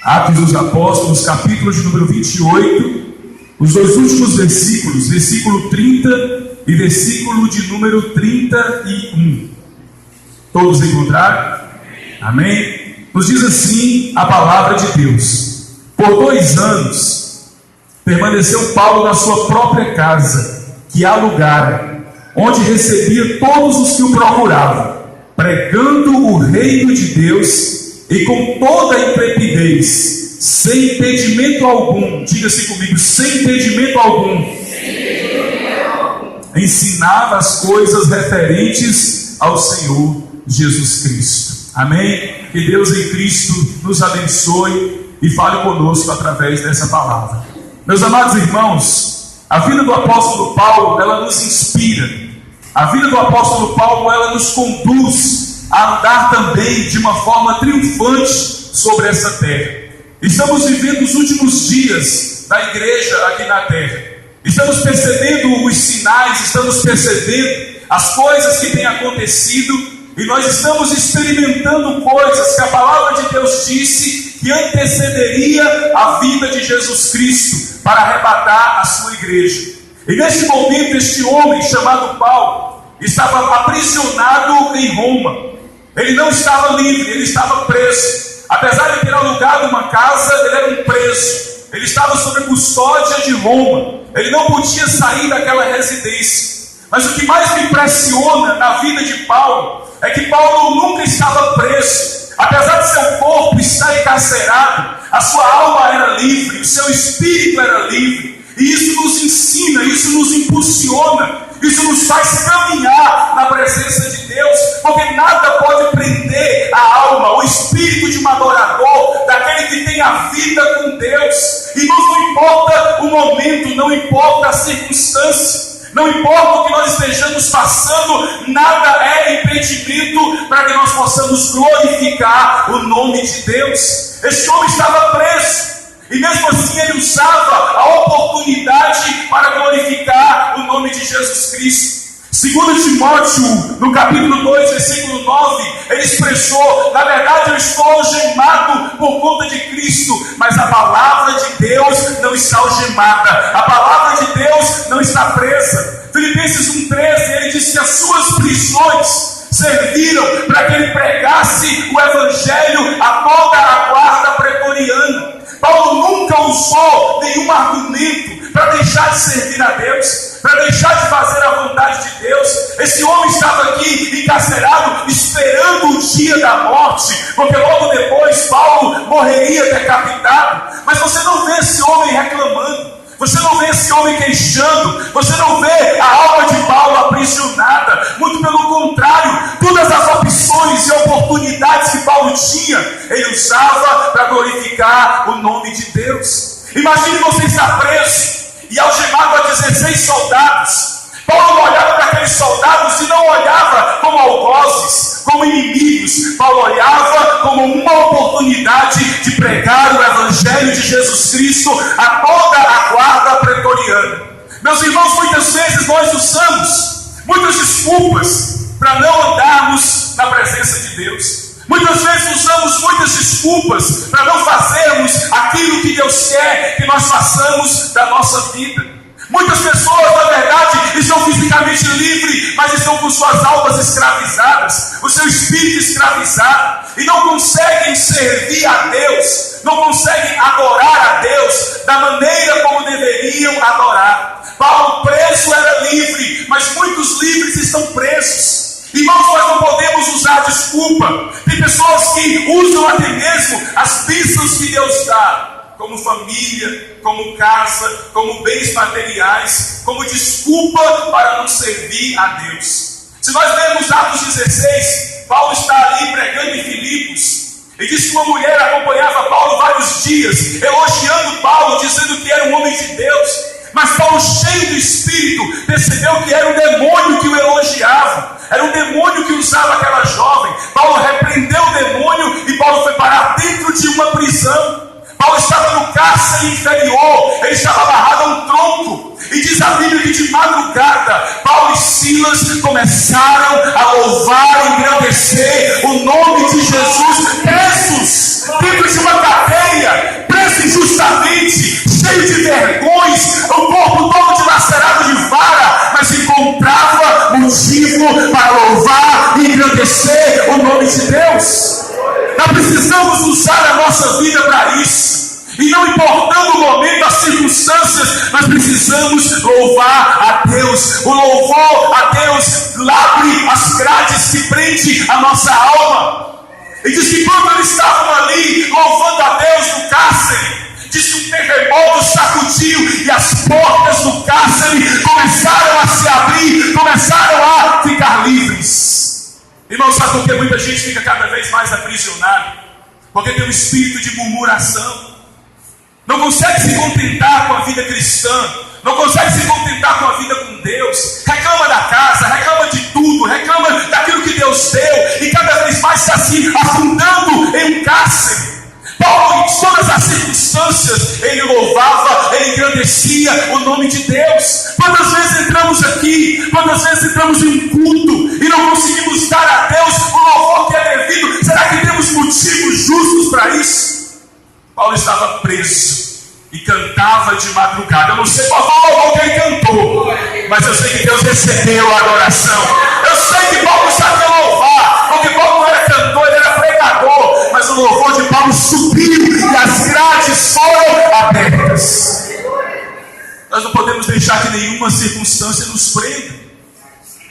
Atos dos Apóstolos, capítulo de número 28, os dois últimos versículos, versículo 30 e versículo de número 31. Todos encontraram? Amém? Nos diz assim a palavra de Deus: por 2 anos permaneceu Paulo na sua própria casa, que alugara, onde recebia todos os que o procuravam, pregando o reino de Deus e com toda a intrepidez, sem impedimento algum. Diga-se comigo: sem impedimento algum. Ensinava as coisas referentes ao Senhor Jesus Cristo. Amém? Que Deus em Cristo nos abençoe e fale conosco através dessa palavra. Meus amados irmãos, a vida do apóstolo Paulo, ela nos inspira. A vida do apóstolo Paulo, ela nos conduz a andar também de uma forma triunfante sobre essa terra. Estamos vivendo os últimos dias da igreja aqui na terra. Estamos percebendo os sinais, estamos percebendo as coisas que têm acontecido, e nós estamos experimentando coisas que a palavra de Deus disse que antecederia a vinda de Jesus Cristo para arrebatar a sua igreja. E neste momento, este homem chamado Paulo estava aprisionado em Roma. Ele não estava livre, ele estava preso. Apesar de ter alugado uma casa, ele era um preso. Ele estava sob custódia de Roma. Ele não podia sair daquela residência. Mas o que mais me impressiona na vida de Paulo é que Paulo nunca estava preso. Apesar de seu corpo estar encarcerado, a sua alma era livre, o seu espírito era livre. E isso nos ensina, isso nos impulsiona, isso nos faz caminhar na presença de Deus, porque nada pode prender a alma, o espírito de um adorador, daquele que tem a vida com Deus. E não importa o momento, não importa a circunstância, não importa o que nós estejamos passando, nada é impedimento para que nós possamos glorificar o nome de Deus. Este homem estava preso, e mesmo assim ele usava a oportunidade para glorificar o nome de Jesus Cristo. Segundo Timóteo, no capítulo 2, versículo 9, ele expressou: na verdade eu estou algemado por conta de Cristo, mas a palavra de Deus não está algemada, a palavra de Deus não está presa. Filipenses 1,13, ele diz que as suas prisões serviram para que ele pregasse o evangelho a toda a guarda pretoriana. Paulo nunca usou nenhum argumento para deixar de servir a Deus, para deixar de fazer a vontade de Deus. Esse homem estava aqui encarcerado, esperando o dia da morte, porque logo depois Paulo morreria decapitado. Mas você não vê esse homem reclamando, você não vê esse homem queixando, você não vê a alma de Paulo aprisionada. Muito pelo contrário, todas as opções e oportunidades que Paulo tinha, ele usava para glorificar o nome de Deus. Imagine você estar preso e algemado a 16 soldados. Paulo olhava para aqueles soldados e não olhava como algozes, como inimigos. Paulo olhava como uma oportunidade de pregar o evangelho de Jesus Cristo a toda a guarda pretoriana. Meus irmãos, muitas vezes nós usamos muitas desculpas para não andarmos na presença de Deus. Muitas vezes usamos muitas desculpas para não fazermos aquilo que Deus quer que nós façamos da nossa vida. Muitas pessoas, na verdade, estão fisicamente livres, mas estão com suas almas escravizadas, o seu espírito escravizado, e não conseguem servir a Deus, não conseguem adorar a Deus da maneira como deveriam adorar. Paulo preso era livre, mas muitos livres estão presos. Irmãos, nós não podemos usar desculpa. Tem pessoas que usam até mesmo as bênçãos que Deus dá, como família, como casa, como bens materiais, como desculpa para não servir a Deus. Se nós lermos Atos 16, Paulo está ali pregando em Filipos, e diz que uma mulher acompanhava Paulo vários dias, elogiando Paulo, dizendo que era um homem de Deus. Mas Paulo, cheio do Espírito, percebeu que era um demônio que o elogiava, era um demônio que usava aquela jovem. Paulo repreendeu o demônio e Paulo foi parar dentro de uma prisão. Paulo estava no cárcere inferior, ele estava amarrado a um tronco. E diz a Bíblia que de madrugada, Paulo e Silas começaram a louvar e engrandecer o nome de Jesus, presos dentro de uma cadeia. nossa vida para isso. E não importando o momento, as circunstâncias, nós precisamos louvar a Deus. O louvor a Deus abre as grades que prendem a nossa alma. E diz que quando eles estavam ali louvando a Deus no cárcere, diz que um terremoto sacudiu e as portas do cárcere começaram a se abrir, começaram a ficar livres. Irmão, sabe por que muita gente fica cada vez mais aprisionada? Porque tem um espírito de murmuração. Não consegue se contentar com a vida cristã, não consegue se contentar com a vida com Deus, reclama da casa, reclama de tudo, reclama daquilo que Deus deu, e cada vez mais está se afundando em um cárcere. Paulo, em todas as circunstâncias, ele louvava, ele engrandecia o nome de Deus. Quantas vezes entramos aqui, quantas vezes entramos em um culto e não conseguimos dar a Deus o louvor que é devido? Será que temos motivos justos para isso? Paulo estava preso e cantava de madrugada. Eu não sei qual foi o louvor que ele cantou, mas eu sei que Deus recebeu a adoração. Eu sei que Paulo sabia louvar, porque Paulo não era cantor, ele era pregador, mas o louvor de Paulo subiu e as grades foram abertas. Nós não podemos deixar que nenhuma circunstância nos prenda.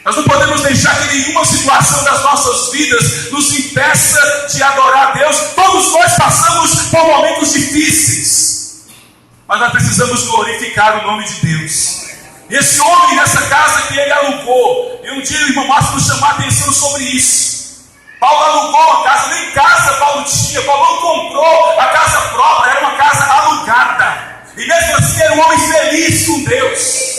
Nós não podemos deixar que nenhuma situação das nossas vidas nos impeça de adorar a Deus. Todos nós passamos por momentos difíceis, mas nós precisamos glorificar o nome de Deus. E esse homem nessa casa que ele alugou, e um dia o irmão Márcio nos chamou a atenção sobre isso. Paulo alugou uma casa, nem casa Paulo tinha, Paulo não comprou a casa própria, era uma casa alugada. E mesmo assim era um homem feliz com Deus.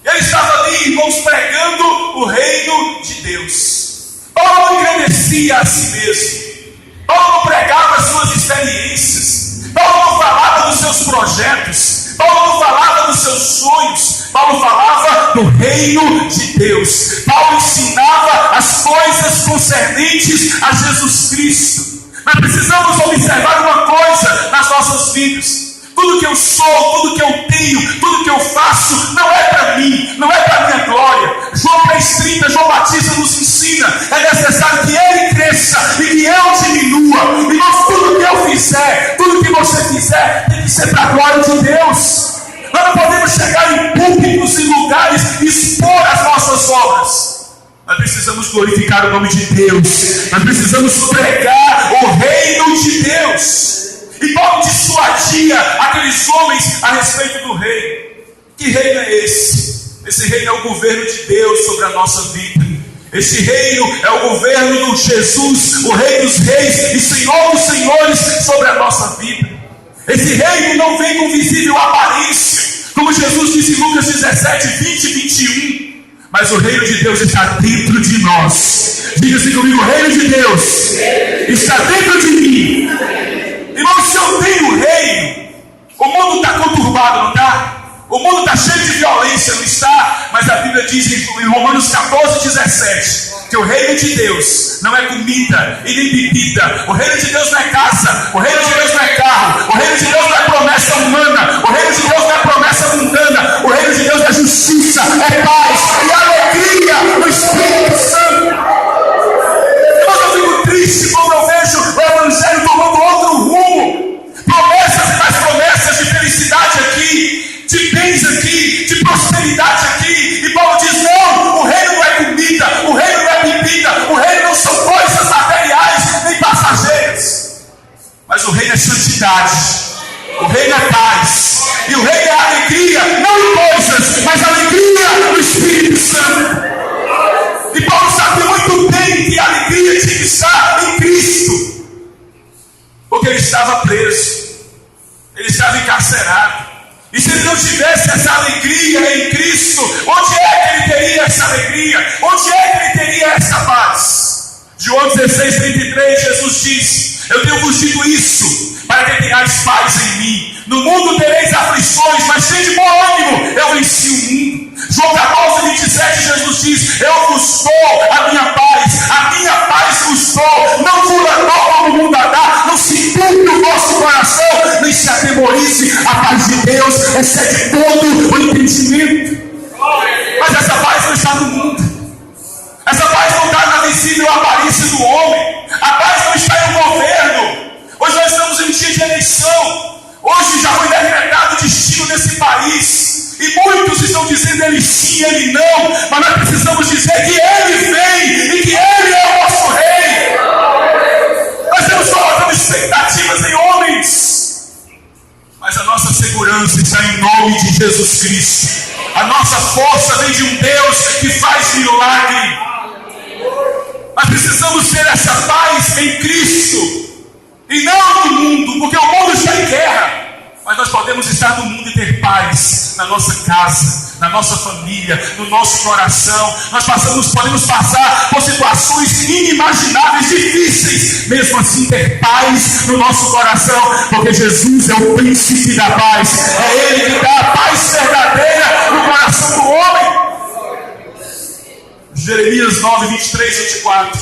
Ele estava ali, irmãos, pregando o reino de Deus. Paulo não engrandecia a si mesmo. Paulo não pregava as suas experiências. Paulo não falava dos seus projetos. Paulo não falava dos seus sonhos. Paulo falava do reino de Deus. Paulo ensinava as coisas concernentes a Jesus Cristo. Nós precisamos observar uma coisa nas nossas vidas. Tudo que eu sou, tudo que eu tenho, tudo que eu faço, não é para mim, não é para minha glória. João 3,30, João Batista nos ensina: é necessário que ele cresça e que eu diminua. E nós, tudo que eu fizer, tudo que você fizer, tem que ser para a glória de Deus. Nós não podemos chegar em púlpitos, em lugares, e expor as nossas obras. Nós precisamos glorificar o nome de Deus. Nós precisamos pregar o reino de Deus. E Paulo dissuadia aqueles homens a respeito do reino. Que reino é esse? Esse reino é o governo de Deus sobre a nossa vida. Esse reino é o governo do Jesus, o Rei dos Reis e Senhor dos Senhores sobre a nossa vida. Esse reino não vem com visível aparência, como Jesus disse em Lucas 17, 20 e 21. Mas o reino de Deus está dentro de nós. Diga-se comigo: o reino de Deus está dentro de mim. Irmão, se eu tenho reino, o mundo está conturbado, não está? O mundo está cheio de violência, não está? Mas a Bíblia diz em Romanos 14, 17, que o reino de Deus não é comida e nem bebida. O reino de Deus não é casa. O reino de Deus não é carro. O reino de Deus não é promessa humana. O reino de Deus não é promessa mundana. O reino de Deus é justiça, é paz e alegria no Espírito Santo. Eu fico triste quando eu vejo o Evangelho tomando outro rumo. Promessas e mais promessas de felicidade aqui, de bens aqui, de prosperidade aqui. E Paulo diz: não, o reino não é comida, o reino não é bebida, o reino não são coisas materiais nem passageiras. Mas o reino é santidade, o reino é paz, e o reino é alegria, não em coisas, mas alegria no Espírito Santo. E Paulo sabia muito bem que a alegria tinha que estar em Cristo, porque ele estava preso, ele estava encarcerado. E se ele não tivesse essa alegria em Cristo, onde é que ele teria essa alegria? Onde é que ele teria essa paz? João 16, 33, Jesus diz: eu tenho vos dito isso, para que tenhais paz em mim. No mundo tereis aflições, mas tende bom ânimo, eu venci o mundo. João 14, 27, Jesus diz: eu vos dou a minha paz vos dou. Não vos dou como o mundo dá. Não se turbe o vosso coração, nem se atemorize. A paz de Deus excede todo o entendimento. Mas essa paz não está no mundo. Essa paz não está na visível aparência do homem. A paz não está no governo. de eleição. Hoje já foi decretado o destino desse país. E muitos estão dizendo ele sim, ele não. Mas nós precisamos dizer que ele vem e que ele é o nosso rei. Nós estamos colocando expectativas em homens, mas a nossa segurança está em nome de Jesus Cristo. A nossa força vem de um Deus que faz milagre. Nós precisamos ter essa paz em Cristo e não no mundo, porque o mundo está em guerra. Mas nós podemos estar no mundo e ter paz na nossa casa, na nossa família, no nosso coração. Nós podemos passar por situações inimagináveis, difíceis, mesmo assim ter paz no nosso coração, porque Jesus é o príncipe da paz. É Ele que dá a paz verdadeira no coração do homem. Jeremias 9, 23, 24.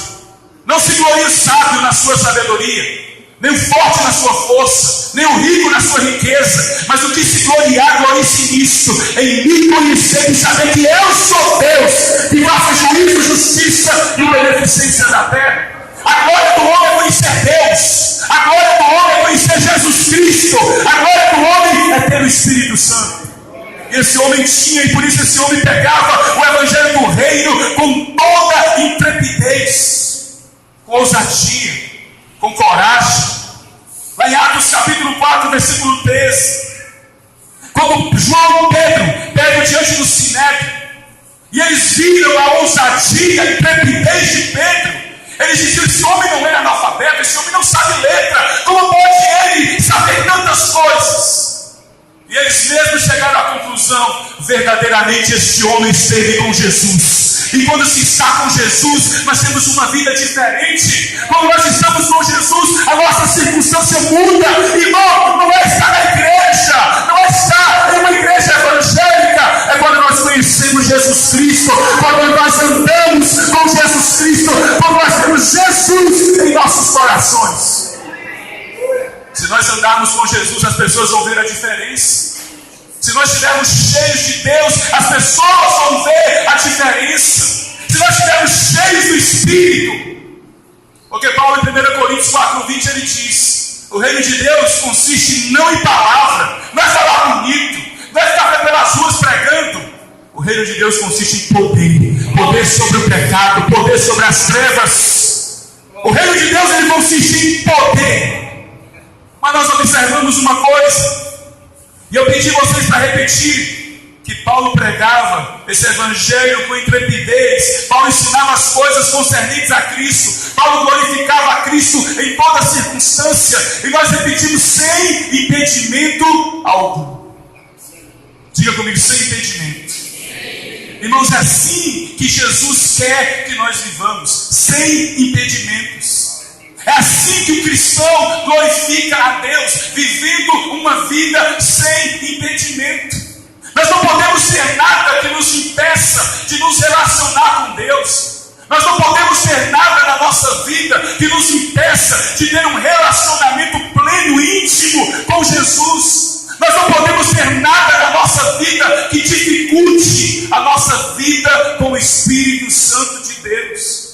Não se glorie o sábio na sua sabedoria, nem o forte na sua força, nem o rico na sua riqueza, mas o que se gloriar, glorie-se nisso, em me conhecer e saber que eu sou Deus, que faço juízo, justiça e beneficência da terra. A glória do homem é conhecer Deus, a glória do homem é conhecer Jesus Cristo, a glória do homem é ter o Espírito Santo. E esse homem tinha, e por isso esse homem pegava o evangelho do reino com toda intrepidez, com ousadia, com coragem. Lá em Atos capítulo 4, versículo 13, quando João e Pedro pegam diante do Sinédrio, e eles viram a ousadia, a intrepidez de Pedro, eles diziam: esse homem não é analfabeto, esse homem não sabe letra, como pode ele saber tantas coisas? E eles mesmos chegaram à conclusão: verdadeiramente este homem esteve com Jesus. E quando se está com Jesus, nós temos uma vida diferente. Quando nós estamos com Jesus, a nossa circunstância muda. Irmão, não é estar na igreja, não é estar em uma igreja evangélica. É quando nós conhecemos Jesus Cristo, quando nós andamos com Jesus Cristo, quando nós temos Jesus em nossos corações. Se nós andarmos com Jesus, as pessoas vão ver a diferença. Se nós estivermos cheios de Deus, as pessoas vão ver a diferença. Se nós estivermos cheios do Espírito, porque Paulo em 1 Coríntios 4:20 ele diz: o reino de Deus consiste não em palavra, não é falar bonito, não é ficar pelas ruas pregando. O reino de Deus consiste em poder, poder sobre o pecado, poder sobre as trevas. O reino de Deus ele consiste em poder. Mas nós observamos uma coisa, e eu pedi vocês para repetir, que Paulo pregava esse evangelho com intrepidez. Paulo ensinava as coisas concernentes a Cristo. Paulo glorificava a Cristo em toda circunstância. E nós repetimos: sem impedimento algum. Diga comigo: sem impedimento. Irmãos, é assim que Jesus quer que nós vivamos, sem impedimentos. É assim que o cristão glorifica a Deus, vivendo uma vida sem impedimento. Nós não podemos ter nada que nos impeça de nos relacionar com Deus. Nós não podemos ter nada na nossa vida que nos impeça de ter um relacionamento pleno, íntimo com Jesus. Nós não podemos ter nada na nossa vida que dificulte a nossa vida com o Espírito Santo de Deus.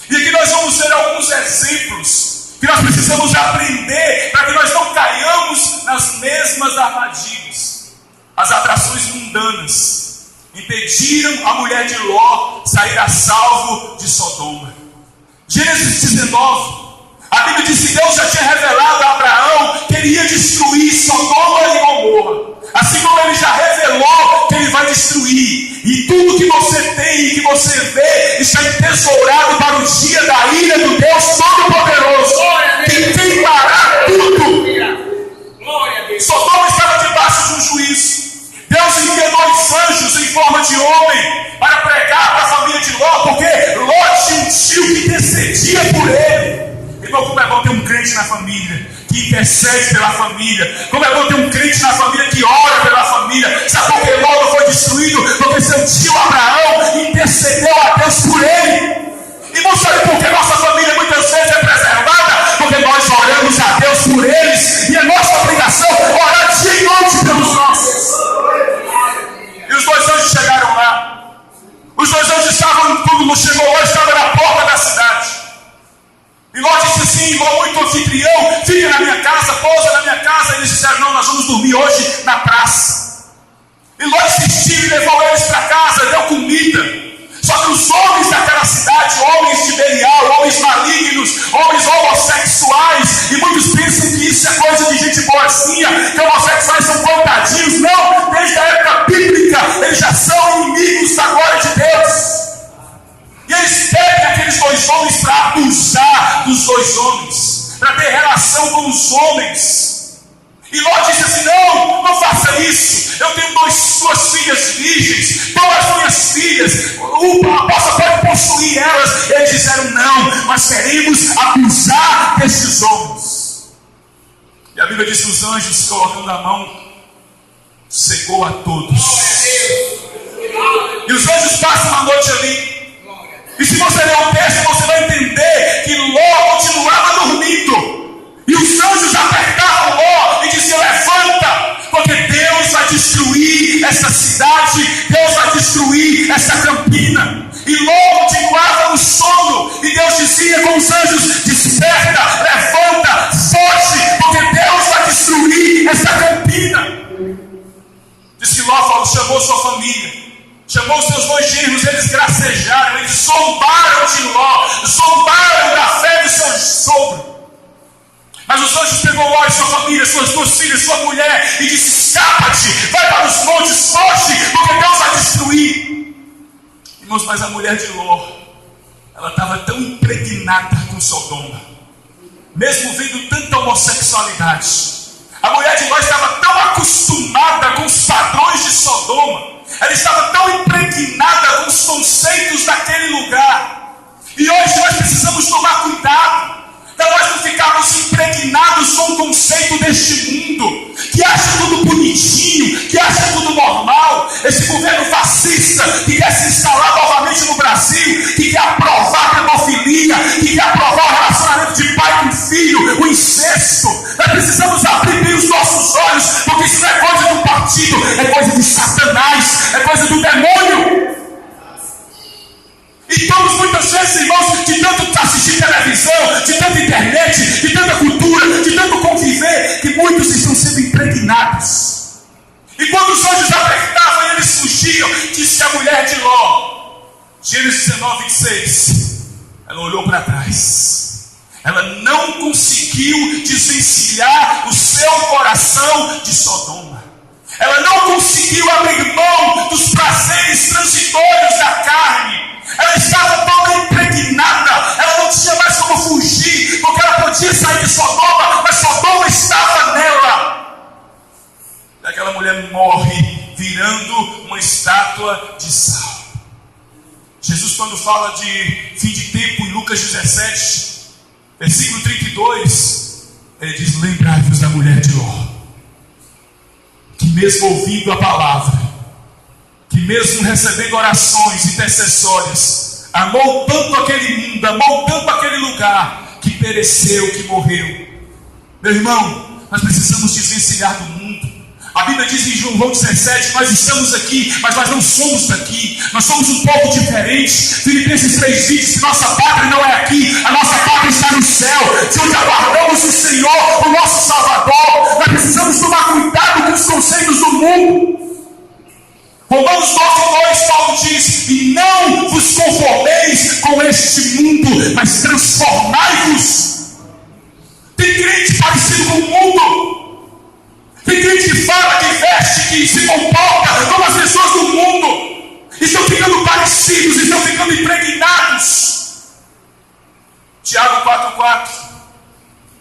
E aqui nós vamos ver alguns exemplos que nós precisamos aprender para que nós não caiamos nas mesmas armadilhas. As atrações mundanas impediram a mulher de Ló sair a salvo de Sodoma. Gênesis 19, a Bíblia diz que Deus já tinha revelado a Abraão que ele ia destruir Sodoma e Gomorra. Assim como ele já revelou que ele vai destruir. E tudo que você tem e que você vê está entesourado para o dia da ira do Deus Todo-Poderoso, que queimará tudo. Sodoma estava debaixo de um juízo. Deus enviou 2 anjos em forma de homem para pregar para a família de Ló, porque Ló tinha um tio que intercedia por ele. Irmão, como é bom ter um crente na família que intercede pela família. Como é bom ter um crente na família que ora pela família. Sabe por que Ló não foi destruído? Porque seu tio Abraão intercedeu a Deus por ele. E não sabe por que nossa família muitas vezes é preservada? Porque nós oramos a Deus por eles. E é nossa obrigação orar dia e noite pelos nossos. E os 2 anjos chegaram lá. Os 2 anjos estavam, quando chegou lá, estavam na porta da cidade. E Ló disse assim: assim, igual muito anfitrião, fica na minha casa, pousa na minha casa. Eles disseram: não, nós vamos dormir hoje na praça. E Ló insistiu e levou eles para casa, deu comida. Só que os homens daquela cidade, homens de Belial, homens malignos, homens homossexuais, e muitos pensam que isso é coisa de gente boazinha, que homossexuais são coitadinhos. Não, desde a época bíblica, eles já são inimigos da glória de Deus. E eles pedem aqueles dois homens para abusar dos dois homens, para ter relação com os homens. E Ló disse assim: não faça isso. Eu tenho duas filhas virgens, toma as minhas filhas, o apóstolo pode possuir elas. Eles disseram: não, nós queremos abusar desses homens. E a Bíblia diz que os anjos, colocando a mão, cegou a todos. E os anjos passam a noite ali. E se você ler o texto, você vai entender que Ló continuava dormindo. E os anjos apertavam Ló e diziam: levanta, porque Deus vai destruir essa cidade, Deus vai destruir essa campina. E Ló continuava no sono, e Deus dizia com os anjos: desperta, levanta, foge, porque Deus vai destruir essa campina. Diz que Ló chamou sua família, chamou seus dois genros, eles gracejaram, eles zombaram de Ló, zombaram da fé do seu sogro. Mas os anjos pegou Ló e sua família, suas duas filhas, sua mulher, e disse: escapa-te, vai para os montes, foge, porque Deus vai destruir. Irmãos, mas a mulher de Ló, ela estava tão impregnada com Sodoma, mesmo vendo tanta homossexualidade. A mulher de Ló estava tão acostumada com os padrões de Sodoma, ela estava tão impregnada com os conceitos daquele lugar. E hoje nós precisamos tomar cuidado para nós não ficarmos impregnados com o conceito deste mundo, que acha tudo bonitinho, que acha tudo normal. Esse governo fascista que quer se instalar novamente no Brasil, que quer aprovar a pedofilia, que quer aprovar o relacionamento de pai com filho, o incesto. Nós precisamos abrir bem os nossos olhos, porque isso não é coisa do partido, é coisa de Satanás, é coisa do demônio. E estamos muitas vezes, irmãos, de tanto assistir televisão, de tanta internet, de tanta cultura, de tanto conviver, que muitos estão sendo impregnados. E quando os anjos apertavam e eles fugiam, disse a mulher de Ló, Gênesis 19, 26, ela olhou para trás. Ela não conseguiu desvencilhar o seu coração de Sodoma. Ela não conseguiu abrir mão dos prazeres transitórios da carne. Ela estava tão impregnada, ela não tinha mais como fugir, porque ela podia sair de Sodoma, mas Sodoma estava nela. E aquela mulher morre virando uma estátua de sal. Jesus, quando fala de fim de tempo em Lucas 17, versículo 32, ele diz: lembrai-vos da mulher de Ló, que mesmo ouvindo a palavra, que mesmo recebendo orações intercessórias, amou tanto aquele mundo, amou tanto aquele lugar, que pereceu, que morreu. Meu irmão, nós precisamos desvencilhar do mundo. A Bíblia diz em João 17, nós estamos aqui, mas nós não somos daqui, nós somos um povo diferente. Filipenses 3 diz que nossa pátria não é aqui, a nossa pátria está no céu, de onde aguardamos o Senhor, o nosso Salvador. Nós precisamos tomar cuidado com os conceitos do mundo. Romanos 9:2, Paulo diz: e não vos conformeis com este mundo, mas transformai-vos. Tem crente parecido com o mundo, tem crente que fala, que veste, que se comporta como as pessoas do mundo. Estão ficando parecidos, estão ficando impregnados. Tiago 4:4,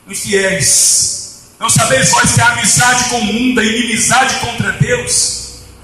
infiéis, não sabeis vós que a amizade com o mundo é inimizade contra Deus?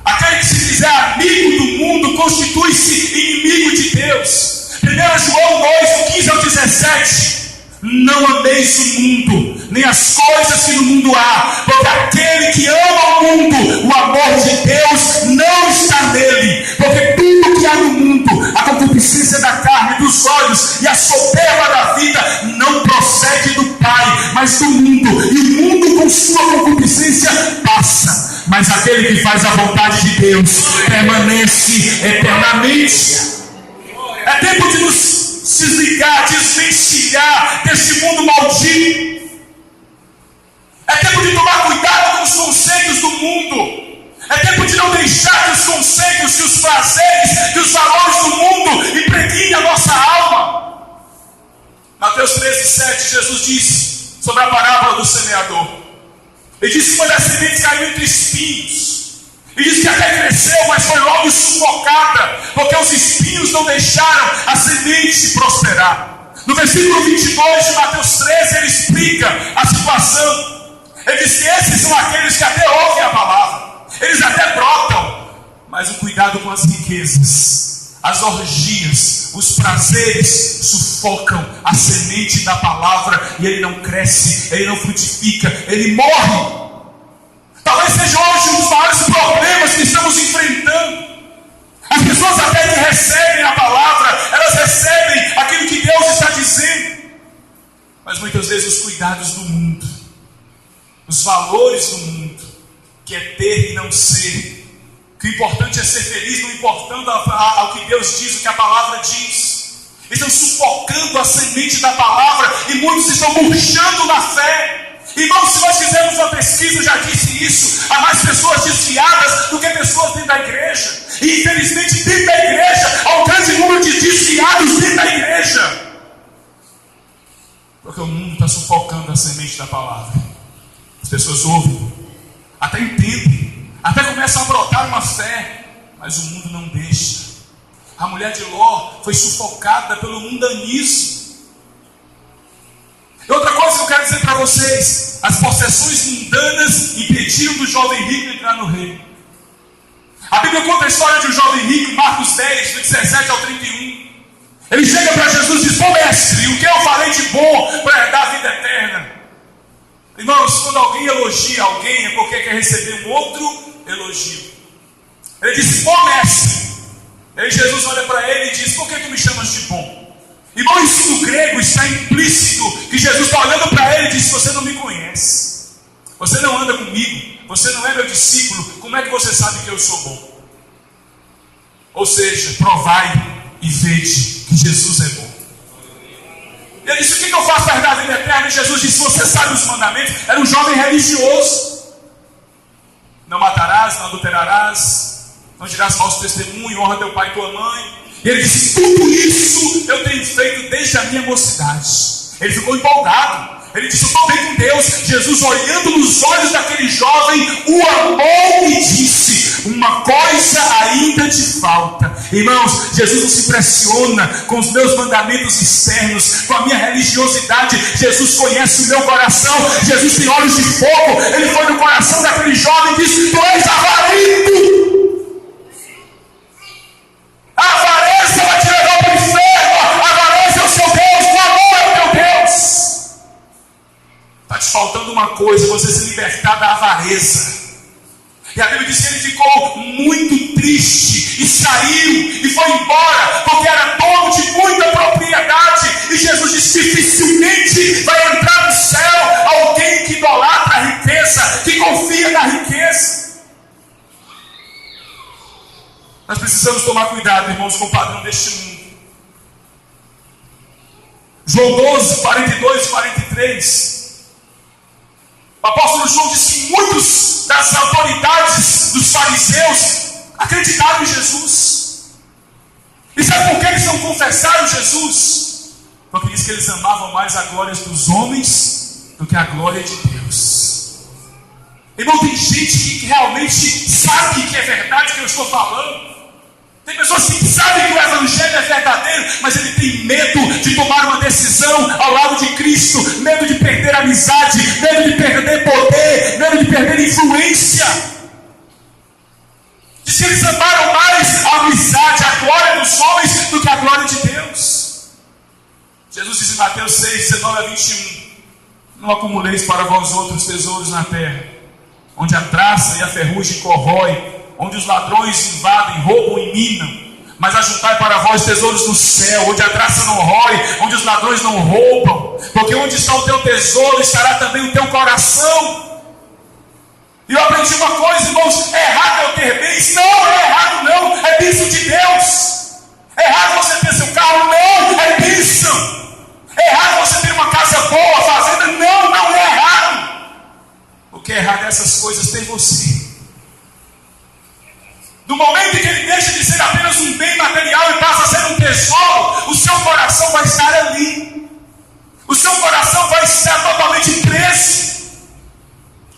Aquele que se fizer amigo do mundo constitui-se inimigo de Deus. 1 João 2, 15 ao 17. Não ameis o mundo, nem as coisas que no mundo há, porque aquele que ama o mundo, o amor de Deus não está nele. Porque tudo que há no mundo, a concupiscência da carne, dos olhos e a soberba da vida, não procede do Pai, mas do mundo. E o mundo com sua concupiscência passa, mas aquele que faz a vontade de Deus permanece eternamente. É tempo de nos desligar, desvencilhar desse mundo maldito. É tempo de tomar cuidado com os conceitos do mundo. É tempo de não deixar que os conceitos, que os prazeres, que os valores do mundo impregnem a nossa alma. Mateus 13:7, Jesus disse sobre a parábola do semeador. Ele disse que uma das sementes caiu entre espinhos. E diz que até cresceu, mas foi logo sufocada, porque os espinhos não deixaram a semente prosperar. No versículo 22 de Mateus 13, ele explica a situação. Ele diz que esses são aqueles que até ouvem a palavra, eles até brotam, mas o cuidado com as riquezas, as orgias, os prazeres sufocam a semente da palavra, e ele não cresce, ele não frutifica, ele morre. Talvez seja hoje um dos maiores problemas que estamos enfrentando. As pessoas até que recebem a palavra, elas recebem aquilo que Deus está dizendo, mas muitas vezes os cuidados do mundo, os valores do mundo, que é ter e não ser, que o importante é ser feliz, não importando ao que Deus diz, o que a palavra diz, estão sufocando a semente da palavra, e muitos estão murchando na fé. Irmãos, se nós fizermos uma pesquisa, já disse isso, há mais pessoas desviadas do que pessoas dentro da igreja. E infelizmente dentro da igreja há um grande número de desviados dentro da igreja, porque o mundo está sufocando a semente da palavra. As pessoas ouvem, até entendem, até começam a brotar uma fé, mas o mundo não deixa. A mulher de Ló foi sufocada pelo mundanismo. E outra coisa que eu quero dizer para vocês: as possessões mundanas impediram do jovem rico entrar no reino. A Bíblia conta a história de um jovem rico, Marcos 10, do 17 ao 31. Ele chega para Jesus e diz: bom mestre, o que eu farei de bom para herdar a vida eterna? Irmãos, quando alguém elogia alguém, é porque quer receber um outro elogio. Ele disse: bom mestre. Aí Jesus olha para ele e diz: por que tu me chamas de bom? Irmão, isso no grego está implícito, que Jesus está olhando para ele e diz: você não me conhece, você não anda comigo, você não é meu discípulo, como é que você sabe que eu sou bom? Ou seja, provai e vede que Jesus é bom. Ele disse: o que eu faço para herdar a vida eterna? E Jesus disse: você sabe os mandamentos. Era um jovem religioso: não matarás, não adulterarás, não dirás falso testemunho, honra teu pai e tua mãe. E ele disse: tudo isso eu tenho feito desde a minha mocidade. Ele ficou empolgado. Ele disse: eu estou bem com Deus. Jesus, olhando nos olhos daquele jovem, o amou e disse: uma coisa ainda te falta. Irmãos, Jesus não se impressiona com os meus mandamentos externos, com a minha religiosidade. Jesus conhece o meu coração. Jesus tem olhos de fogo. Ele foi no coração daquele jovem e disse: tu és avarento. A avareza vai te levar para o inferno. A avareza é o seu Deus, o amor é o teu Deus. Está te faltando uma coisa: você se libertar da avareza. E a Bíblia diz que ele ficou muito triste e saiu e foi embora, porque era dono de muita propriedade. E Jesus disse: dificilmente vai entrar no céu alguém que idolatra a riqueza, que confia na riqueza. Nós precisamos tomar cuidado, irmãos, com o padrão deste mundo. João 12, 42 e 43. O apóstolo João diz que muitos das autoridades dos fariseus acreditaram em Jesus. E sabe por que eles não confessaram Jesus? Porque diz que eles amavam mais a glória dos homens do que a glória de Deus. Irmão, tem gente que realmente sabe que é verdade o que eu estou falando. Tem pessoas que sabem que o evangelho é verdadeiro, mas ele tem medo de tomar uma decisão ao lado de Cristo, medo de perder amizade, medo de perder poder, medo de perder influência. Diz que eles amaram mais a amizade, a glória dos homens do que a glória de Deus. Jesus diz em Mateus 6, 19 a 21: não acumuleis para vós outros tesouros na terra, onde a traça e a ferrugem corrói, onde os ladrões invadem, roubam e minam, mas ajuntai para vós tesouros no céu, onde a traça não rói, onde os ladrões não roubam, porque onde está o teu tesouro, estará também o teu coração. E eu aprendi uma coisa, irmãos: é errado eu ter bens? Não, é errado não, é bênção de Deus. É errado você ter seu carro, não, é bênção. É errado você ter uma casa boa, fazenda, não é errado. O que é errado é essas coisas ter você. No momento em que ele deixa de ser apenas um bem material e passa a ser um tesouro, o seu coração vai estar ali. O seu coração vai estar totalmente preso.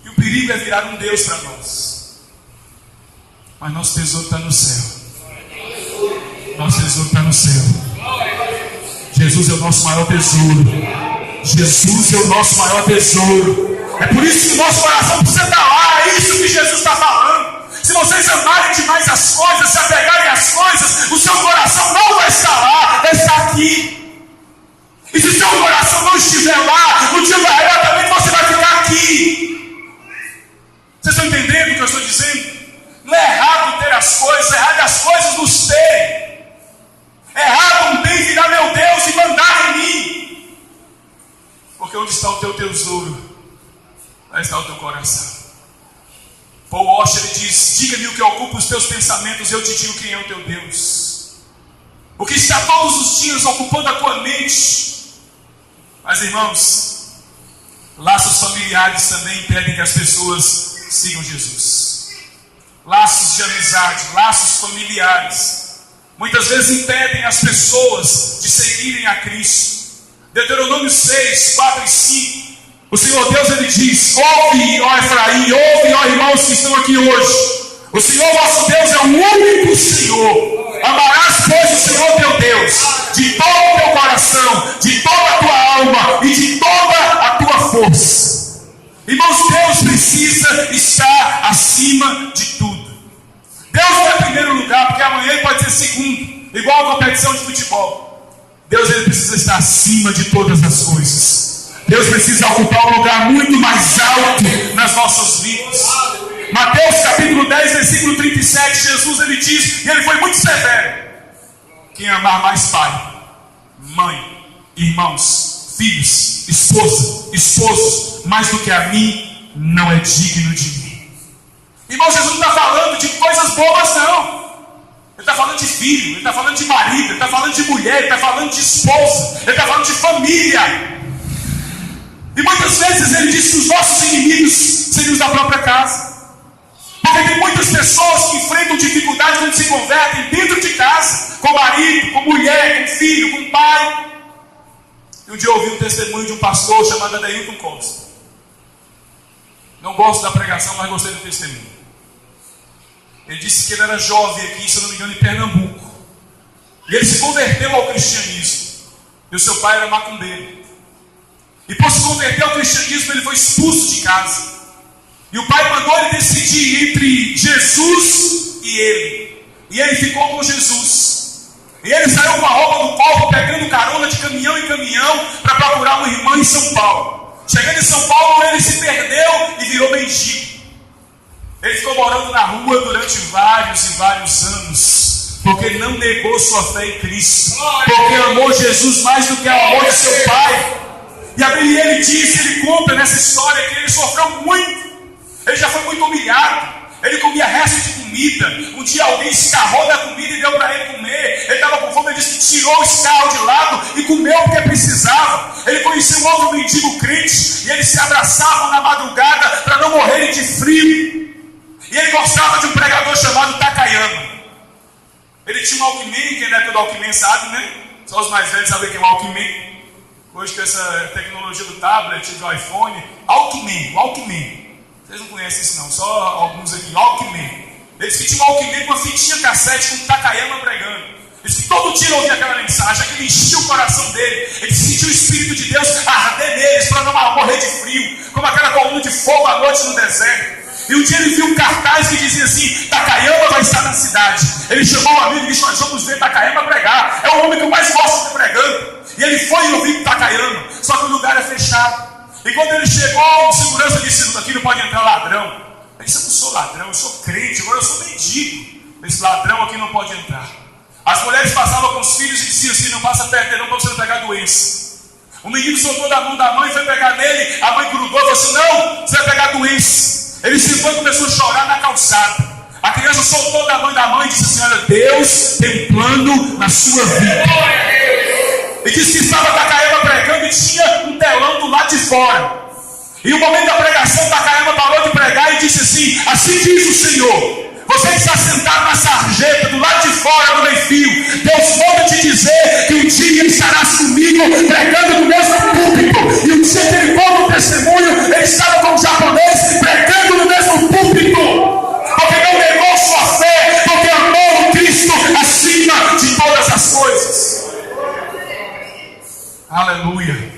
E o perigo é virar um Deus para nós. Mas nosso tesouro está no céu. Nosso tesouro está no céu. Jesus é o nosso maior tesouro. Jesus é o nosso maior tesouro. É por isso que o nosso coração precisa estar lá. É isso que Jesus está falando. Se vocês amarem demais as coisas, se apegarem às coisas, o seu coração não vai estar lá, vai estar aqui. E se o seu coração não estiver lá, no dia da arrebatamento você vai ficar aqui. Vocês estão entendendo o que eu estou dizendo? Não é errado ter as coisas, é errado as coisas nos terem. É errado um bem virar meu Deus e mandar em mim. Porque onde está o teu tesouro, vai estar o teu coração. Paul Washer diz: diga-me o que ocupa os teus pensamentos, eu te digo quem é o teu Deus. O que está todos os dias ocupando a tua mente. Mas irmãos, laços familiares também impedem que as pessoas sigam Jesus. Laços de amizade, laços familiares, muitas vezes impedem as pessoas de seguirem a Cristo. Deuteronômio 6, 4 e 5. O Senhor Deus, ele diz: ouve, ó Efraim, ouve, ó irmãos que estão aqui hoje. O Senhor vosso Deus é o único Senhor. Amarás, pois, o Senhor teu Deus de todo o teu coração, de toda a tua alma e de toda a tua força. Irmãos, Deus precisa estar acima de tudo. Deus não é primeiro lugar, porque amanhã ele pode ser segundo, igual a competição de futebol. Deus, ele precisa estar acima de todas as coisas. Deus precisa ocupar um lugar muito mais alto nas nossas vidas. Mateus capítulo 10, versículo 37, Jesus ele diz, e ele foi muito severo: quem amar mais pai, mãe, irmãos, filhos, esposa, esposos, mais do que a mim, não é digno de mim. Irmão, Jesus não está falando de coisas bobas, não. Ele está falando de filho, ele está falando de marido, ele está falando de mulher, ele está falando de esposa, ele está falando de família. E muitas vezes ele diz que os nossos inimigos seriam os da própria casa. Porque tem muitas pessoas que enfrentam dificuldades quando se convertem dentro de casa, com marido, com mulher, com filho, com pai. E um dia eu ouvi um testemunho de um pastor chamado Adeilton Costa. Não gosto da pregação, mas gostei do testemunho. Ele disse que ele era jovem aqui, se eu não me engano, em Pernambuco. E ele se converteu ao cristianismo. E o seu pai era macumbeiro. E por se converter ao cristianismo, ele foi expulso de casa. E o pai mandou ele decidir entre Jesus e ele. E ele ficou com Jesus. E ele saiu com a roupa do corpo, pegando carona de caminhão em caminhão, para procurar uma irmã em São Paulo. Chegando em São Paulo, ele se perdeu e virou mendigo. Ele ficou morando na rua durante vários e vários anos, porque não negou sua fé em Cristo, porque amou Jesus mais do que o amor de seu pai. E ele disse, ele conta nessa história que ele sofreu muito. Ele já foi muito humilhado. Ele comia resto de comida. Um dia alguém escarrou da comida e deu para ele comer. Ele estava com fome, ele disse que tirou o escarro de lado e comeu porque precisava. Ele conheceu um outro mendigo crente e eles se abraçavam na madrugada para não morrerem de frio. E ele gostava de um pregador chamado Takayama. Ele tinha um Walkman, quem é do Walkman sabe, né? Só os mais velhos sabem que é um Walkman. Hoje com essa tecnologia do tablet, do iPhone, Walkman. Vocês não conhecem isso não, só alguns aqui, Walkman. Eles que tinham um Walkman com uma fitinha cassete com Takayama pregando. Eles que todo dia ouvia aquela mensagem, aquilo enchia o coração dele. Ele sentiu o Espírito de Deus arder neles para não morrer de frio, como aquela coluna de fogo à noite no deserto. E um dia ele viu um cartaz que dizia assim: Takayama vai estar na cidade. Ele chamou um amigo e disse: nós vamos ver Takayama pregar. É o homem que eu mais gosto de pregando. E ele foi ouvir Takayama, só que o lugar é fechado. E quando ele chegou, o segurança disse: aqui não pode entrar ladrão. Ele disse: eu não sou ladrão, eu sou crente, agora eu sou mendigo. Esse ladrão aqui não pode entrar. As mulheres passavam com os filhos e diziam assim: não passa perto não para você não pegar doença. O menino soltou da mão da mãe, foi pegar nele, a mãe grudou e falou assim: não, você vai pegar doença. Ele se foi e começou a chorar na calçada. A criança soltou da mãe e disse assim: olha, Deus tem um plano na sua vida. E disse que estava Takayama pregando e tinha um telão do lado de fora. E no momento da pregação, Takayama parou de pregar e disse assim: assim diz o Senhor, você que está sentado na sarjeta, do lado de fora do meio-fio, Deus manda te dizer que um dia estarás comigo pregando no mesmo púlpito. E um dia que ele conta o testemunho, ele estava com um japonês pregando no mesmo púlpito. Porque não negou sua fé, porque amou o Cristo acima de todas as coisas. Aleluia.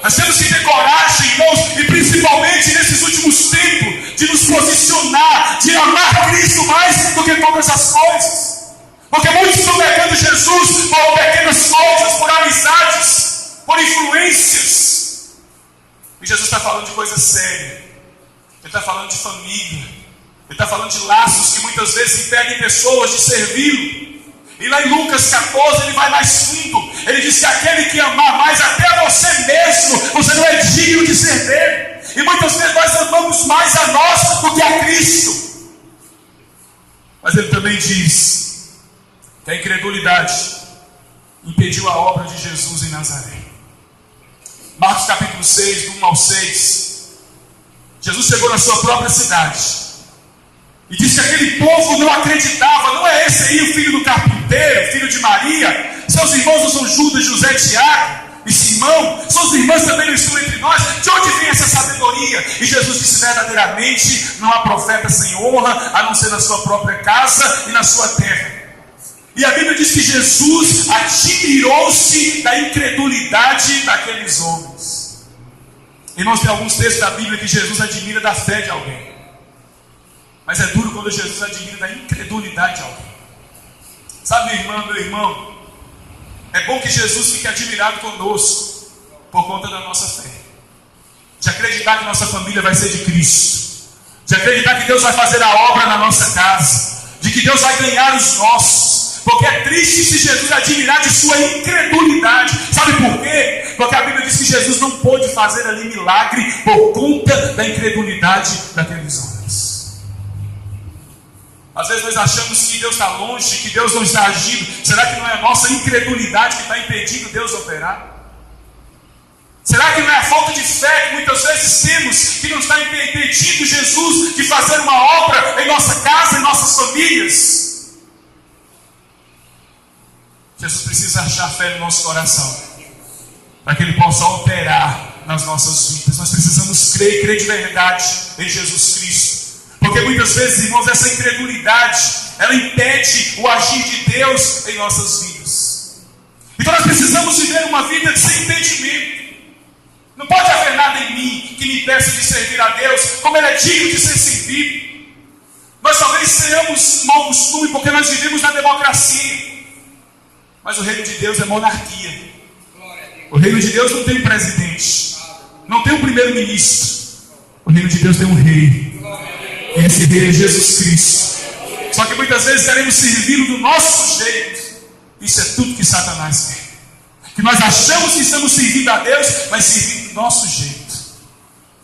Nós temos que ter coragem, irmãos, e principalmente nesses últimos tempos, de nos posicionar, de amar Cristo mais do que todas as coisas. Porque muitos estão negando Jesus por pequenas coisas, por amizades, por influências. E Jesus está falando de coisa séria. Ele está falando de família. Ele está falando de laços que muitas vezes impedem pessoas de servi-lo. E lá em Lucas 14 ele vai mais fundo. Ele diz que aquele que amar mais até você mesmo, você não é digno de ser dele. E muitas vezes nós amamos mais a nós do que a Cristo. Mas ele também diz que a incredulidade impediu a obra de Jesus em Nazaré. Marcos capítulo 6, do 1 ao 6. Jesus chegou na sua própria cidade e disse que aquele povo não acreditava. Não é esse aí o filho do carpinteiro, filho de Maria? Seus irmãos não são Judas, José, Tiago e Simão? Suas irmãs também não estão entre nós? De onde vem essa sabedoria? E Jesus disse: verdadeiramente não há profeta sem honra, a não ser na sua própria casa e na sua terra. E a Bíblia diz que Jesus admirou-se da incredulidade daqueles homens. Irmãos, tem alguns textos da Bíblia que Jesus admira da fé de alguém. Mas é duro quando Jesus admira da incredulidade de alguém. Sabe, minha irmã, meu irmão, é bom que Jesus fique admirado conosco por conta da nossa fé. De acreditar que nossa família vai ser de Cristo. De acreditar que Deus vai fazer a obra na nossa casa. De que Deus vai ganhar os nossos. Porque é triste se Jesus admirar de sua incredulidade. Sabe por quê? Porque a Bíblia diz que Jesus não pôde fazer ali milagre por conta da incredulidade daqueles homens. Às vezes nós achamos que Deus está longe, que Deus não está agindo. Será que não é a nossa incredulidade que está impedindo Deus operar? Será que não é a falta de fé que muitas vezes temos que não está impedindo Jesus de fazer uma obra em nossa casa, em nossas famílias? Jesus precisa achar fé no nosso coração, para que Ele possa operar nas nossas vidas. Nós precisamos crer de verdade em Jesus Cristo. Porque muitas vezes, irmãos, essa incredulidade, ela impede o agir de Deus em nossas vidas. Então nós precisamos viver uma vida sem impedimento. Não pode haver nada em mim que me impeça de servir a Deus, como Ele é digno de ser servido. Nós talvez tenhamos um mau costume, porque nós vivemos na democracia. Mas o reino de Deus é monarquia. O reino de Deus não tem um presidente, não tem um primeiro-ministro. O reino de Deus tem um rei. E esse rei é Jesus Cristo. Só que muitas vezes queremos servi-lo do nosso jeito. Isso é tudo que Satanás quer. Que nós achamos que estamos servindo a Deus, mas servindo do nosso jeito.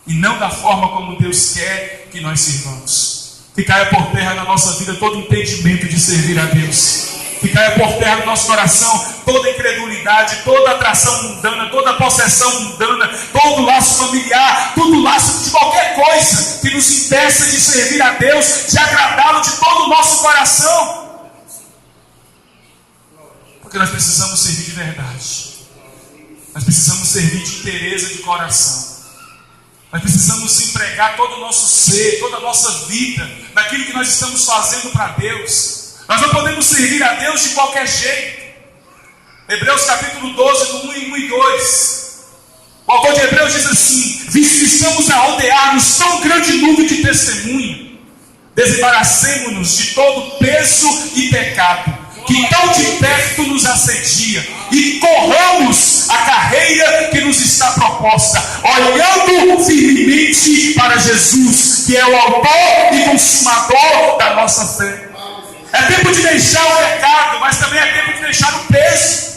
E não da forma como Deus quer que nós sirvamos. Que caia por terra na nossa vida todo impedimento de servir a Deus. Que caia por terra no nosso coração toda incredulidade, toda atração mundana, toda possessão mundana, todo laço familiar, todo laço de qualquer coisa que nos impeça de servir a Deus, de agradá-lo de todo o nosso coração. Porque nós precisamos servir de verdade. Nós precisamos servir de inteireza de coração. Nós precisamos empregar todo o nosso ser, toda a nossa vida naquilo que nós estamos fazendo para Deus. Nós não podemos servir a Deus de qualquer jeito. Hebreus capítulo 12, do 1 e 2. O autor de Hebreus diz assim: visto que estamos a rodear-nos tão grande nuvem de testemunho, desembaraçemo-nos de todo peso e pecado, que tão de perto nos assedia, e corramos a carreira que nos está proposta, olhando firmemente para Jesus, que é o autor e consumador da nossa fé. É tempo de deixar o pecado, mas também é tempo de deixar o peso.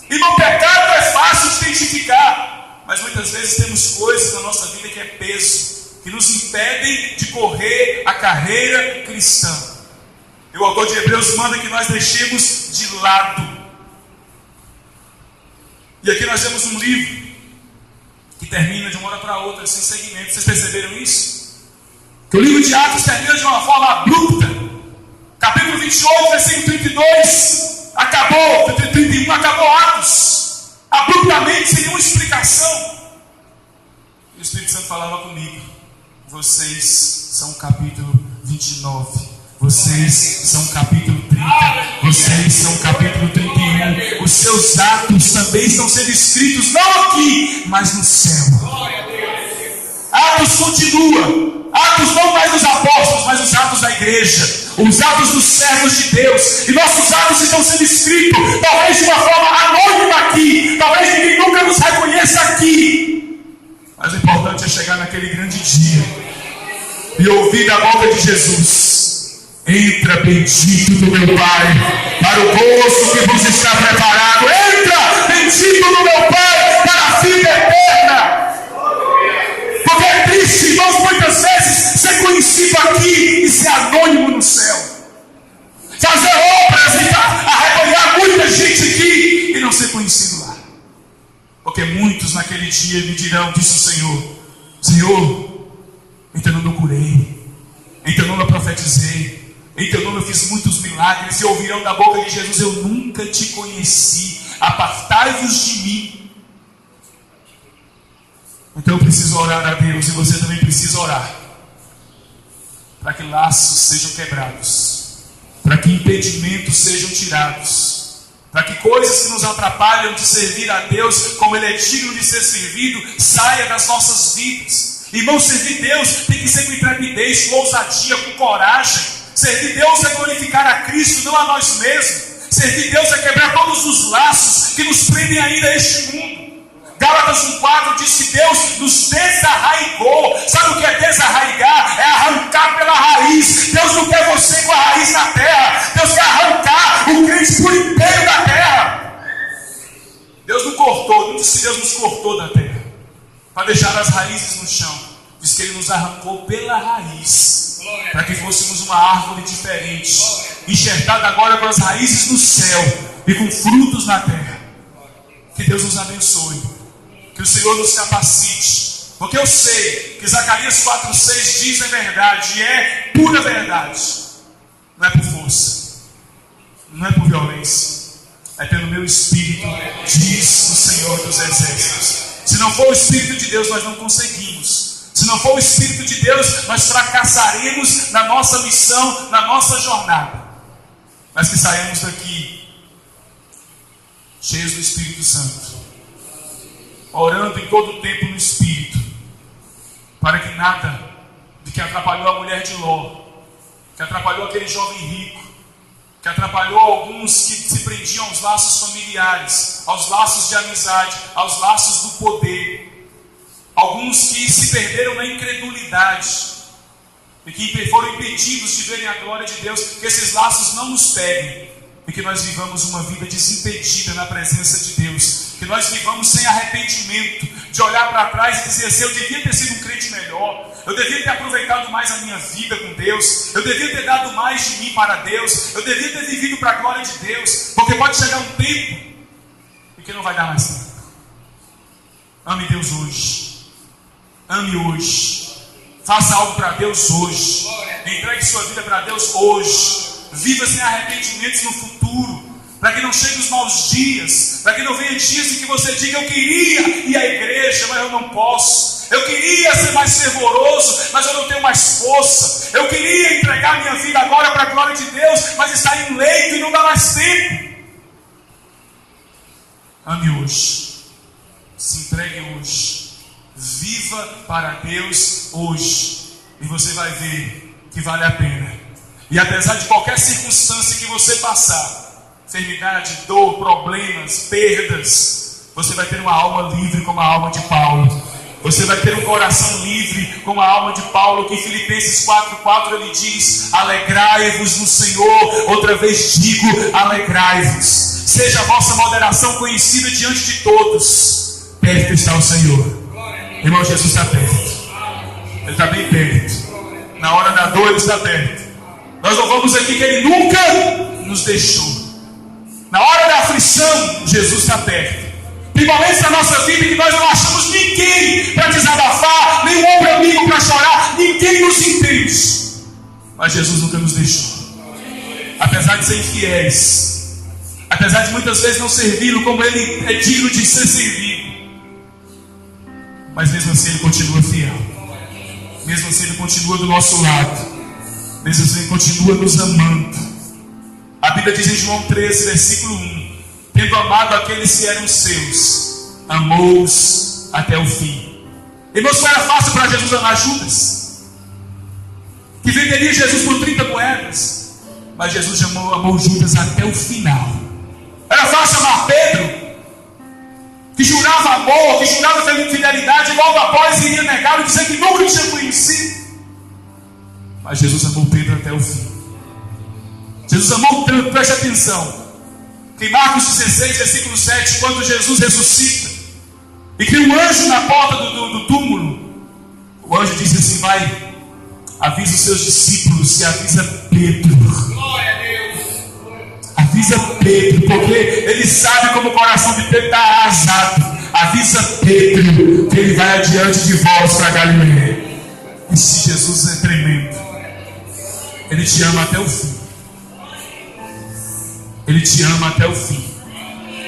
Irmão, o pecado é fácil de identificar, mas muitas vezes temos coisas na nossa vida que é peso, que nos impedem de correr a carreira cristã. E o autor de Hebreus manda que nós deixemos de lado. E aqui nós temos um livro que termina de uma hora para outra, sem segmento. Vocês perceberam isso? Que o livro de Atos termina de uma forma abrupta. Capítulo 28, versículo 32, acabou. 31, acabou Atos. Abruptamente, sem nenhuma explicação. E o Espírito Santo falava comigo: vocês são o capítulo 29. Vocês são o capítulo 30. Vocês são o capítulo 31. Os seus atos também estão sendo escritos, não aqui, mas no céu. Atos continua. Atos não mais dos apóstolos, mas os atos da igreja, os atos dos servos de Deus. E nossos atos estão sendo escritos, talvez de uma forma anônima aqui, talvez ninguém nunca nos reconheça aqui, mas o importante é chegar naquele grande dia e ouvir da boca de Jesus: entra, bendito do meu Pai, para o gozo que vos está preparado. Entra, bendito do meu Pai, para a vida eterna. Porque é triste, irmãos, muitas vezes ser conhecido aqui e ser anônimo no céu. Fazer obras e arrebanhar muita gente aqui e não ser conhecido lá. Porque muitos naquele dia me dirão, disse o Senhor: Senhor, em teu nome eu curei, em teu nome eu profetizei, em teu nome eu fiz muitos milagres. E ouvirão da boca de Jesus: eu nunca te conheci, apartai-vos de mim. Então eu preciso orar a Deus, e você também precisa orar, para que laços sejam quebrados, para que impedimentos sejam tirados, para que coisas que nos atrapalham de servir a Deus como Ele é digno de ser servido, saia das nossas vidas. Irmão, servir Deus tem que ser com intrepidez, com ousadia, com coragem. Servir Deus é glorificar a Cristo, não a nós mesmos. Servir Deus é quebrar todos os laços que nos prendem ainda a este mundo. Gálatas 1,4 diz que Deus nos desarraigou. Sabe o que é desarraigar? É arrancar pela raiz. Deus não quer você com a raiz na terra. Deus quer arrancar o crente por inteiro da terra. Deus não cortou, não disse que Deus nos cortou da terra para deixar as raízes no chão. Diz que Ele nos arrancou pela raiz, para que fôssemos uma árvore diferente, enxertada agora com as raízes no céu e com frutos na terra. Que Deus nos abençoe. Que o Senhor nos capacite, porque eu sei que Zacarias 4,6 diz a verdade, e é pura verdade. Não é por força, não é por violência, é pelo meu Espírito, diz o Senhor dos Exércitos. Se não for o Espírito de Deus, nós não conseguimos. Se não for o Espírito de Deus, nós fracassaremos na nossa missão, na nossa jornada. Mas que saímos daqui cheios do Espírito Santo, orando em todo o tempo no Espírito, para que nada de que atrapalhou a mulher de Ló, que atrapalhou aquele jovem rico, que atrapalhou alguns que se prendiam aos laços familiares, aos laços de amizade, aos laços do poder, alguns que se perderam na incredulidade e que foram impedidos de verem a glória de Deus, que esses laços não nos peguem e que nós vivamos uma vida desimpedida na presença de Deus. Que nós vivamos sem arrependimento, de olhar para trás e dizer assim: eu devia ter sido um crente melhor, eu devia ter aproveitado mais a minha vida com Deus, eu devia ter dado mais de mim para Deus, eu devia ter vivido para a glória de Deus. Porque pode chegar um tempo em que não vai dar mais tempo. Ame Deus hoje, ame hoje, faça algo para Deus hoje, entregue sua vida para Deus hoje, viva sem arrependimentos no futuro, para que não chegue os maus dias, para que não venha dias em que você diga: eu queria ir à igreja, mas eu não posso, eu queria ser mais fervoroso, mas eu não tenho mais força, eu queria entregar minha vida agora para a glória de Deus, mas está em leito e não dá mais tempo. Ame hoje, se entregue hoje, viva para Deus hoje, e você vai ver que vale a pena. E apesar de qualquer circunstância que você passar, enfermidade, dor, problemas, perdas, você vai ter uma alma livre como a alma de Paulo. Você vai ter um coração livre como a alma de Paulo, que em Filipenses 4,4 ele diz: alegrai-vos no Senhor. Outra vez digo, alegrai-vos. Seja a vossa moderação conhecida diante de todos. Perto está o Senhor. Irmão, Jesus está perto. Ele está bem perto. Na hora da dor Ele está perto. Nós louvamos aqui que Ele nunca nos deixou. Na hora da aflição, Jesus está perto. Tem momentos na nossa vida que nós não achamos ninguém para desabafar, nenhum ombro amigo para chorar, ninguém nos entende. Mas Jesus nunca nos deixou. Apesar de ser infiéis, apesar de muitas vezes não servi-lo como Ele é digno de ser servido, mas mesmo assim Ele continua fiel. Mesmo assim Ele continua do nosso lado. Mesmo assim Ele continua nos amando. A Bíblia diz em João 13, versículo 1: tendo amado aqueles que eram seus, amou-os até o fim. Irmãos, não era fácil para Jesus amar Judas, que venderia Jesus por 30 moedas. Mas Jesus amou Judas até o final. Era fácil amar Pedro, que jurava amor, que jurava fidelidade, e logo após iria negá-lo e dizer que nunca o tinha conhecido. Mas Jesus amou Pedro até o fim. Jesus amou tanto, preste atenção, que em Marcos 16, versículo 7, quando Jesus ressuscita e que um anjo na porta do túmulo, o anjo disse assim: vai, avisa os seus discípulos e avisa Pedro. Glória a Deus. Avisa Pedro, porque ele sabe como o coração de Pedro está arrasado. Avisa Pedro que ele vai adiante de vós para Galileia. Esse Jesus é tremendo. Ele te ama até o fim. Ele te ama até o fim.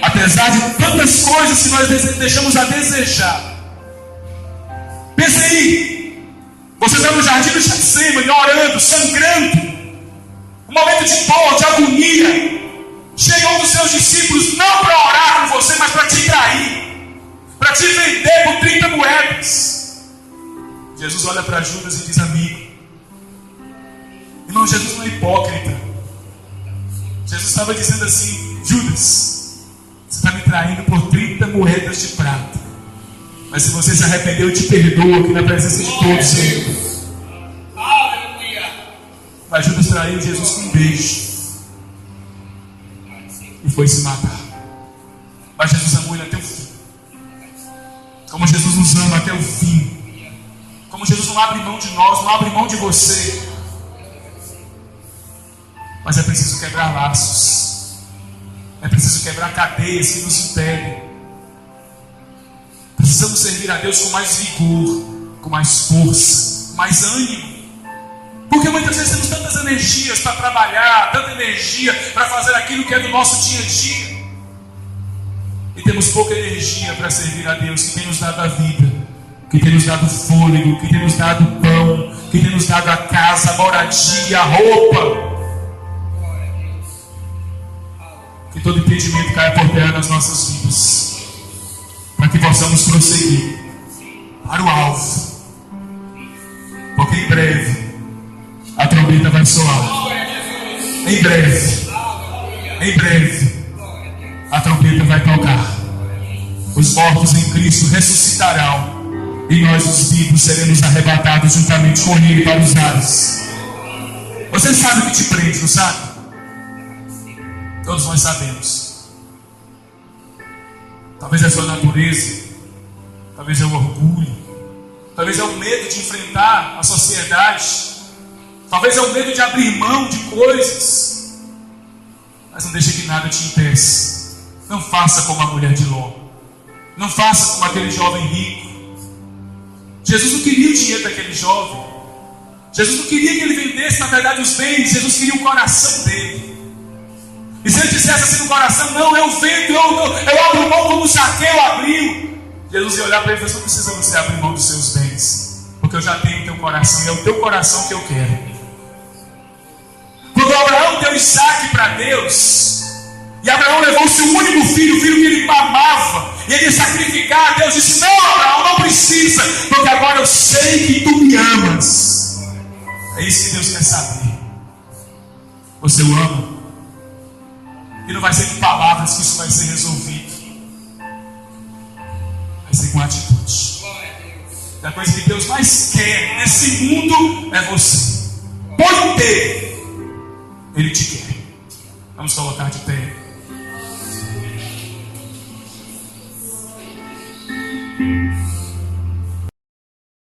Apesar de tantas coisas que nós deixamos a desejar. Pense aí. Você está no jardim do Getsemane, orando, sangrando. Um momento de dor, de agonia. Chega um dos seus discípulos, não para orar com você, mas para te trair. Para te vender por 30 moedas. Jesus olha para Judas e diz: amigo. Irmão, Jesus não é hipócrita. Jesus estava dizendo assim: Judas, você está me traindo por 30 moedas de prata. Mas se você se arrependeu, eu te perdoo aqui na presença de todos. Aleluia. Mas Judas traiu Jesus com um beijo e foi se matar. Mas Jesus amou ele até o fim. Como Jesus nos ama até o fim. Como Jesus não abre mão de nós, não abre mão de você. Mas é preciso quebrar laços. É preciso quebrar cadeias que nos impedem. Precisamos servir a Deus com mais vigor, com mais força, com mais ânimo. Porque muitas vezes temos tantas energias para trabalhar, tanta energia para fazer aquilo que é do nosso dia a dia. E temos pouca energia para servir a Deus, que tem nos dado a vida, que tem nos dado fôlego, que tem nos dado pão, que tem nos dado a casa, a moradia, a roupa. Que todo impedimento caia por terra nas nossas vidas, para que possamos prosseguir para o alvo, porque em breve a trombeta vai soar. Em breve a trombeta vai tocar. Os mortos em Cristo ressuscitarão e nós os vivos seremos arrebatados juntamente com Ele para os ares. Você sabe o que te prende, não sabe? Todos nós sabemos. Talvez é a sua natureza, talvez é o orgulho, talvez é o medo de enfrentar a sociedade, talvez é o medo de abrir mão de coisas. Mas não deixe que nada te impeça. Não faça como a mulher de Ló, não faça como aquele jovem rico. Jesus não queria o dinheiro daquele jovem, Jesus não queria que ele vendesse na verdade os bens. Jesus queria o coração dele. E se ele dissesse assim no coração: não, eu vendo, eu abro mão como Zaqueu abriu, Jesus ia olhar para ele e falou: não precisa você abrir mão dos seus bens, porque eu já tenho o teu coração, e é o teu coração que eu quero. Quando Abraão deu Isaac para Deus, e Abraão levou o seu único filho, o filho que ele amava, e ele ia sacrificar, Deus disse: não, Abraão, não precisa, porque agora eu sei que tu me amas. É isso que Deus quer saber. Você o ama? E não vai ser com palavras que isso vai ser resolvido. Vai ser com atitude. E a coisa que Deus mais quer nesse mundo é você. Por inteiro Ele te quer. Vamos colocar de pé.